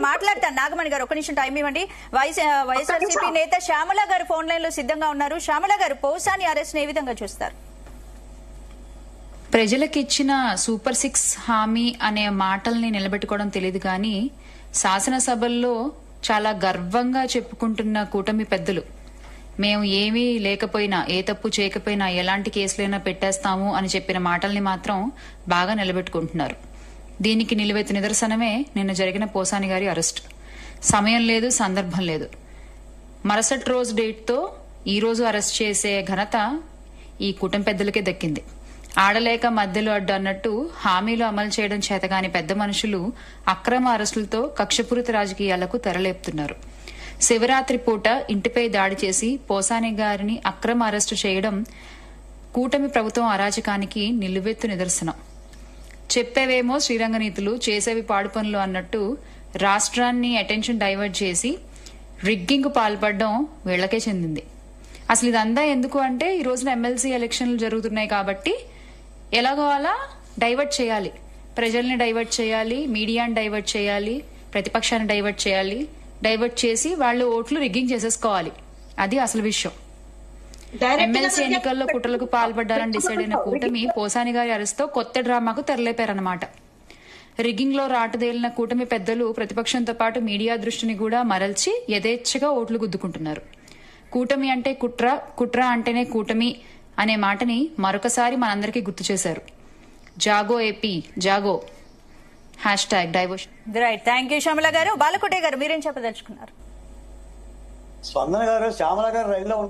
మాట్లాడతాను. నాగమణి గారు ఒక నిమిషం టైం ఇవ్వండి. వైఎస్ఆర్సీపీ నేత శ్యామల గారు ఫోన్ లైన్ లో సిద్ధంగా ఉన్నారు. శ్యామల గారు, పోసాని అరెస్ట్ ఏ విధంగా చూస్తారు? ప్రజలకిచ్చిన సూపర్ 6 హామీ అనే మాటల్ని నిలబెట్టుకోవడం తెలియదు కానీ శాసనసభల్లో చాలా గర్వంగా చెప్పుకుంటున్న కూటమి పెద్దలు మేము ఏమీ లేకపోయినా, ఏ తప్పు చేయకపోయినా, ఎలాంటి కేసులైనా పెట్టేస్తాము అని చెప్పిన మాటల్ని మాత్రం బాగా నిలబెట్టుకుంటున్నారు. దీనికి నిలువెత్తు నిదర్శనమే నిన్న జరిగిన పోసాని గారి అరెస్ట్. సమయం లేదు, సందర్భం లేదు. మరుసటి రోజు డేట్తో ఈ రోజు అరెస్ట్ చేసే ఘనత ఈ కూటమి పెద్దలకే దక్కింది. ఆడలేక మధ్యలో అడ్డు అన్నట్టు హామీలు అమలు చేయడం చేతగాని పెద్ద మనుషులు అక్రమ అరెస్టులతో కక్షపూరిత రాజకీయాలకు తెరలేపుతున్నారు. శివరాత్రి పూట ఇంటిపై దాడి చేసి పోసాని గారిని అక్రమ అరెస్టు చేయడం కూటమి ప్రభుత్వం అరాచకానికి నిలువెత్తు నిదర్శనం. చెప్పేవేమో శ్రీరంగ నీతులు, చేసేవి పాడు పనులు అన్నట్టు రాష్ట్రాన్ని అటెన్షన్ డైవర్ట్ చేసి రిగ్గింగ్ పాల్పడడం వీళ్లకే చెందింది. అసలు ఇదంతా ఎందుకు అంటే ఈ రోజున ఎమ్మెల్సీ ఎలక్షన్లు జరుగుతున్నాయి కాబట్టి ఎలాగో అలా డైవర్ట్ చేయాలి, ప్రజల్ని డైవర్ట్ చేయాలి, మీడియాని డైవర్ట్ చేయాలి, ప్రతిపక్షాన్ని డైవర్ట్ చేయాలి. డైవర్ట్ చేసి వాళ్ళు ఓట్లు రిగ్గింగ్ చేసేసుకోవాలి. అది అసలు విషయం. ఎమ్మెల్సీ ఎన్నికల్లో కుట్రలకు పాల్పడ్డారని డిసైడ్ అయిన కూటమి పోసాని గారి అరెస్ట్తో కొత్త డ్రామాకు తెరలేపారన్నమాట. రిగ్గింగ్ లో రాటదేలిన కూటమి పెద్దలు ప్రతిపక్షంతో పాటు మీడియా దృష్టిని కూడా మరల్చి యథేచ్ఛగా ఓట్లు గుద్దుకుంటున్నారు. కూటమి అంటే కుట్ర, కుట్ర అంటేనే కూటమి అనే మాటని మరొకసారి మనందరికీ గుర్తు చేశారు. Jago AP, Jago #diversion. Right, thank you Shyamala గారు. బాలకోటే గారు, మీరేం చెప్పదలుచుకున్నారు? స్పందన గారు, శ్యామల గారు రైల్లో ఉన్నారు.